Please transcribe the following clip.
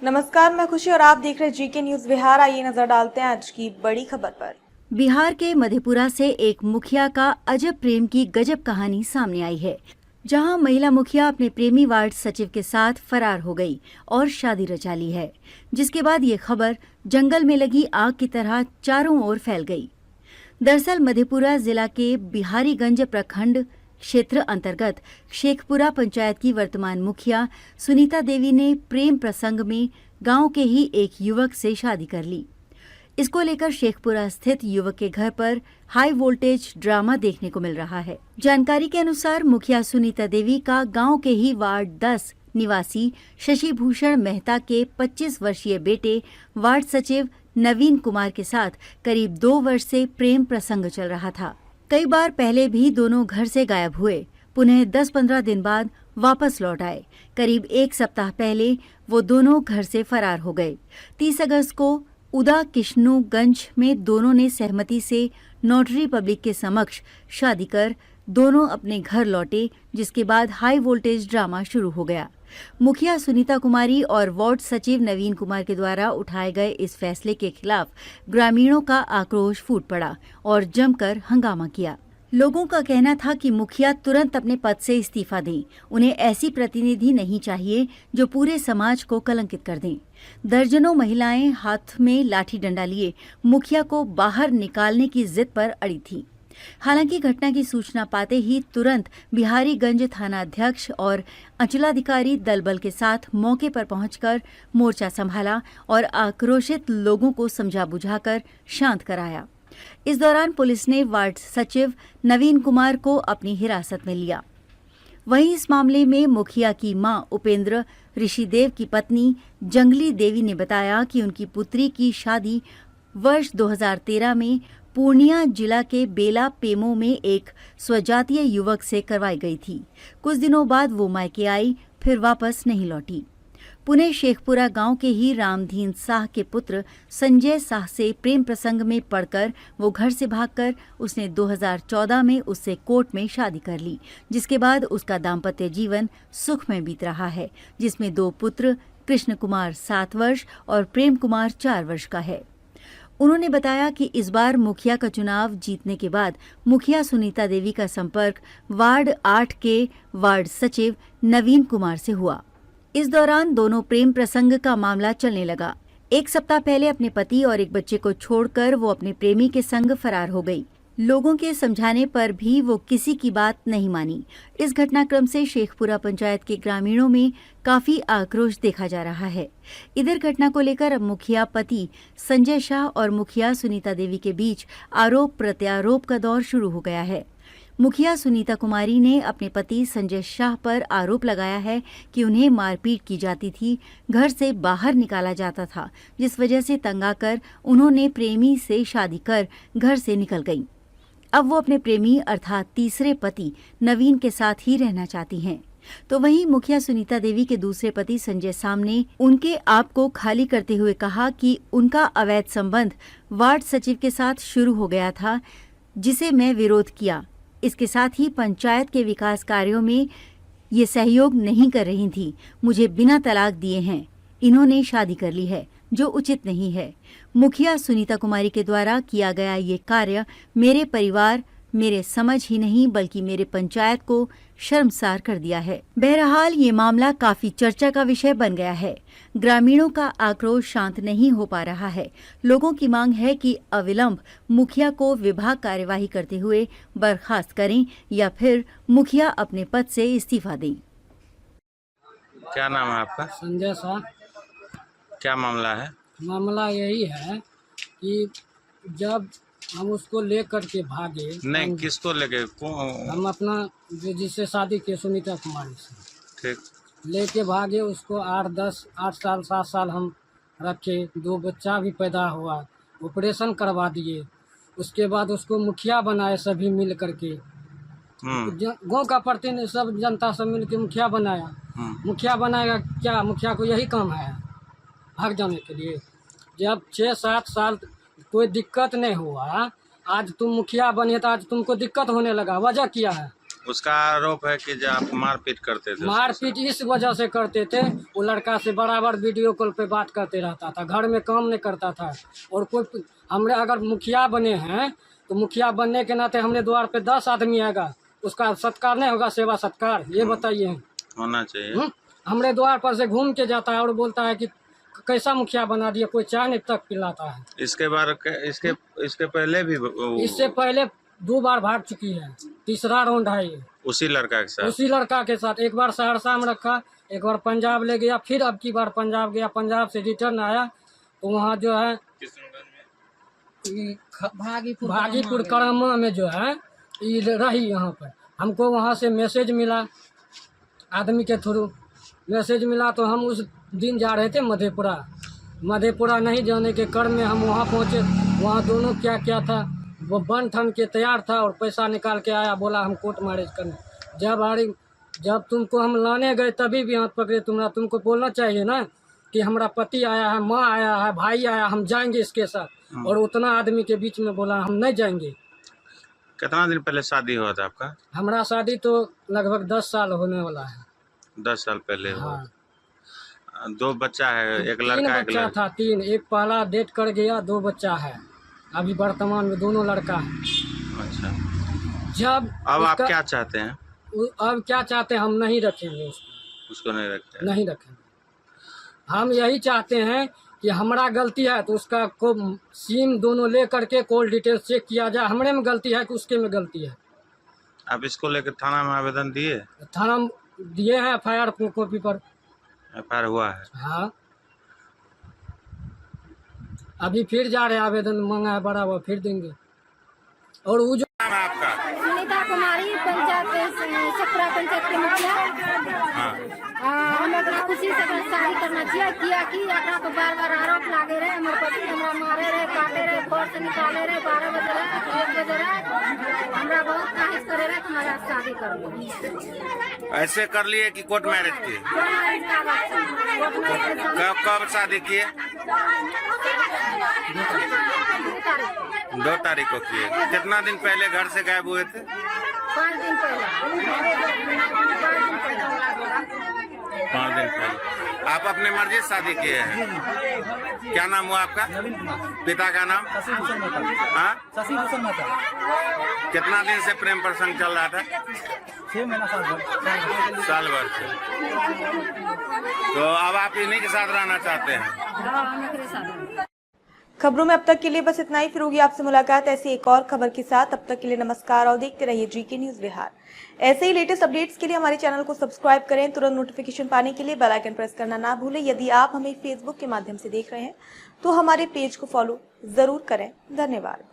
नमस्कार, मैं खुशी और आप देख रहे हैं जीके न्यूज बिहार। आइए नजर डालते हैं आज की बड़ी खबर पर। बिहार के मधेपुरा से एक मुखिया का अजब प्रेम की गजब कहानी सामने आई है, जहां महिला मुखिया अपने प्रेमी वार्ड सचिव के साथ फरार हो गई और शादी रचा ली है, जिसके बाद ये खबर जंगल में लगी आग की तरह चारों ओर फैल गई। दरअसल मधेपुरा जिला के बिहारीगंज प्रखंड क्षेत्र अंतर्गत शेखपुरा पंचायत की वर्तमान मुखिया सुनीता देवी ने प्रेम प्रसंग में गांव के ही एक युवक से शादी कर ली। इसको लेकर शेखपुरा स्थित युवक के घर पर हाई वोल्टेज ड्रामा देखने को मिल रहा है। जानकारी के अनुसार मुखिया सुनीता देवी का गांव के ही वार्ड 10 निवासी शशि भूषण मेहता के 25 वर्षीय बेटे वार्ड सचिव नवीन कुमार के साथ करीब 2 वर्ष से प्रेम प्रसंग चल रहा था। कई बार पहले भी दोनों घर से गायब हुए, पुनः 10-15 दिन बाद वापस लौट आए। करीब 1 सप्ताह पहले वो दोनों घर से फरार हो गए। 30 अगस्त को उदा किशनुगंज में दोनों ने सहमति से नोटरी पब्लिक के समक्ष शादी कर दोनों अपने घर लौटे, जिसके बाद हाई वोल्टेज ड्रामा शुरू हो गया। मुखिया सुनीता कुमारी और वार्ड सचिव नवीन कुमार के द्वारा उठाए गए इस फैसले के खिलाफ ग्रामीणों का आक्रोश फूट पड़ा और जमकर हंगामा किया। लोगों का कहना था कि मुखिया तुरंत अपने पद से इस्तीफा दें। उन्हें ऐसी प्रतिनिधि नहीं चाहिए जो पूरे समाज को कलंकित कर दें। दर्जनों महिलाएं हाथ में लाठी डंडा लिए मुखिया को बाहर निकालने की जिद पर अड़ी थीं। हालांकि घटना की सूचना पाते ही तुरंत बिहारीगंज थानाध्यक्ष और अंचलाधिकारी दलबल के साथ मौके पर पहुंचकर मोर्चा संभाला और आक्रोशित लोगों को समझा बुझाकर शांत कराया। इस दौरान पुलिस ने वार्ड सचिव नवीन कुमार को अपनी हिरासत में लिया। वहीं इस मामले में मुखिया की मां उपेंद्र ऋषिदेव की पत्नी जंगली देवी ने बताया कि उनकी पुत्री की शादी वर्ष 2013 में पूर्णिया जिला के बेला पेमो में एक स्वजातीय युवक से करवाई गई थी। कुछ दिनों बाद वो मायके आई, फिर वापस नहीं लौटी। पुणे शेखपुरा गांव के ही रामधीन शाह के पुत्र संजय शाह से प्रेम प्रसंग में पड़कर वो घर से भागकर उसने 2014 में उससे कोर्ट में शादी कर ली, जिसके बाद उसका दाम्पत्य जीवन सुख में बीत रहा है, जिसमें 2 पुत्र कृष्ण कुमार 7 वर्ष और प्रेम कुमार 4 वर्ष का है। उन्होंने बताया कि इस बार मुखिया का चुनाव जीतने के बाद मुखिया सुनीता देवी का संपर्क वार्ड 8 के वार्ड सचिव नवीन कुमार से हुआ। इस दौरान दोनों प्रेम प्रसंग का मामला चलने लगा। 1 सप्ताह पहले अपने पति और एक बच्चे को छोड़कर वो अपने प्रेमी के संग फरार हो गई। लोगों के समझाने पर भी वो किसी की बात नहीं मानी। इस घटनाक्रम से शेखपुरा पंचायत के ग्रामीणों में काफी आक्रोश देखा जा रहा है। इधर घटना को लेकर अब मुखिया पति संजय शाह और मुखिया सुनीता देवी के बीच आरोप प्रत्यारोप का दौर शुरू हो गया है। मुखिया सुनीता कुमारी ने अपने पति संजय शाह पर आरोप लगाया है कि उन्हें मारपीट की जाती थी, घर से बाहर निकाला जाता था, जिस वजह से तंग आकर उन्होंने प्रेमी से शादी कर घर से निकल गईं। अब वो अपने प्रेमी अर्थात तीसरे पति नवीन के साथ ही रहना चाहती हैं। तो वहीं मुखिया सुनीता देवी के दूसरे पति संजय सामने उनके आप को खाली करते हुए कहा कि उनका अवैध संबंध वार्ड सचिव के साथ शुरू हो गया था, जिसे मैं विरोध किया। इसके साथ ही पंचायत के विकास कार्यों में ये सहयोग नहीं कर रही थी। मुझे बिना तलाक दिए हैं। इन्होंने शादी कर ली है, जो उचित नहीं है। मुखिया सुनीता कुमारी के द्वारा किया गया ये कार्य मेरे परिवार, मेरे समझ ही नहीं बल्कि मेरे पंचायत को शर्मसार कर दिया है। बहरहाल ये मामला काफी चर्चा का विषय बन गया है। ग्रामीणों का आक्रोश शांत नहीं हो पा रहा है। लोगों की मांग है कि अविलंब मुखिया को विभाग कार्यवाही करते हुए बर्खास्त करें या फिर मुखिया अपने पद से इस्तीफा दें। क्या नाम है आपका? संजय शाह। क्या मामला है? मामला यही है कि जब हम उसको लेकर के भागे, नहीं, किसको लेके? हम अपना जो जिससे शादी की सुनीता कुमारी से ठीक लेके भागे, उसको 8 साल 7 साल हम रखे। 2 बच्चा भी पैदा हुआ, ऑपरेशन करवा दिए। उसके बाद उसको मुखिया बनाए सभी मिल करके। गाँव का प्रतिनिधि सब जनता सब मिल के मुखिया बनाया। मुखिया बनाएगा क्या? मुखिया को यही काम है भाग जाने के लिए। जब 6-7 साल कोई दिक्कत नहीं हुआ, आज तुम मुखिया बने तो आज तुमको दिक्कत होने लगा। वजह क्या है? उसका आरोप है कि जो आप मारपीट करते थे। मारपीट इस वजह से करते थे, वो लड़का से बराबर वीडियो कॉल पे बात करते रहता था, घर में काम नहीं करता था। और कोई हमने अगर मुखिया बने हैं तो मुखिया बनने के नाते हमने द्वार पे 10 आदमी आएगा, उसका सत्कार नहीं होगा, सेवा सत्कार, ये बताइए। होना चाहिए। हमरे द्वार पर से घूम के जाता है और बोलता है कि कैसा मुखिया बना दिया, कोई चाय नहीं तक पिलाता है। इसके पहले भी इससे पहले 2 बार भाग चुकी है, तीसरा राउंड है ये। उसी लड़का के साथ? उसी लड़का के साथ। एक बार सहरसा में रखा, एक बार पंजाब ले गया, फिर अब की बार पंजाब गया। पंजाब से रिटर्न आया तो वहाँ जो है भागीपुर करमा में जो है ये रही। यहाँ पर हमको वहाँ से मैसेज मिला, आदमी के थ्रू मैसेज मिला, तो हम उस दिन जा रहे थे मधेपुरा नहीं जाने के क्रम में हम वहाँ पहुँचे। वहाँ दोनों क्या क्या था, वो बन ठन के तैयार था और पैसा निकाल के आया, बोला हम कोर्ट मैरिज करने। जब तुमको हम लाने गए तभी भी हाथ पकड़े। तुमको बोलना चाहिए ना कि हमारा पति आया है, माँ आया है, भाई आया, हम जाएंगे इसके साथ। और उतना आदमी के बीच में बोला हम नहीं जाएंगे। कितना दिन पहले शादी हुआ था आपका? हमारा शादी तो लगभग 10 साल होने वाला है। 10 साल पहले हुआ। हाँ। 2 बच्चा है, एक लड़का एक बच्चा था, 3। एक पहला डेट कर गया, 2 बच्चा है अभी वर्तमान में, दोनों लड़का है। अच्छा। जब अब आप क्या चाहते हैं? अब क्या चाहते हैं, हम नहीं रखेंगे उसको नहीं रखेंगे। हम यही चाहते हैं कि हमारा गलती है तो उसका को सिम दोनों ले करके कॉल डिटेल चेक किया जाए, हमरे में गलती है कि उसके में गलती है। आप इसको लेकर थाना में आवेदन दिए? थाना में दिए हैं, FIR कॉपी पर FIR हुआ है। हाँ, अभी फिर जा रहे आवेदन मांगा है बड़ा, वो फिर देंगे। और वो जो नाम है आपका? सुनीता कुमारी, पंचायत सपरा पंचायत के मुखिया। हम एकरा खुशी से शादी करना चाहिए, किया कि एकरा तो बार आरोप लागे रहे, हमारे पति हमरा मारे रहे, काटे रहे, घर से निकाले रहे, 12 बजे रहे, 1 बजे रहे, हमरा बहुत काहिश करे रहे कि हमारा शादी कर लो। ऐसे कर लिए कि कोर्ट मैरिज किए? कब शादी किए? 2 तारीख को किए। कितना दिन पहले घर से गायब हुए थे? 5 दिन पहले। 5 दिन पहले। आप अपने मर्जी से शादी किए हैं? क्या नाम हुआ आपका? पिता का नाम? हाँ? कितना दिन से प्रेम प्रसंग चल रहा था? 6 महीना साल भर से। तो अब आप इन्हीं के साथ रहना चाहते हैं? खबरों में अब तक के लिए बस इतना ही। फिर होगी आपसे मुलाकात ऐसी एक और खबर के साथ। तब तक के लिए नमस्कार और देखते रहिए GK न्यूज बिहार। ऐसे ही लेटेस्ट अपडेट्स के लिए हमारे चैनल को सब्सक्राइब करें। तुरंत नोटिफिकेशन पाने के लिए बेल आइकन प्रेस करना ना भूलें। यदि आप हमें फेसबुक के माध्यम से देख रहे हैं तो हमारे पेज को फॉलो जरूर करें। धन्यवाद।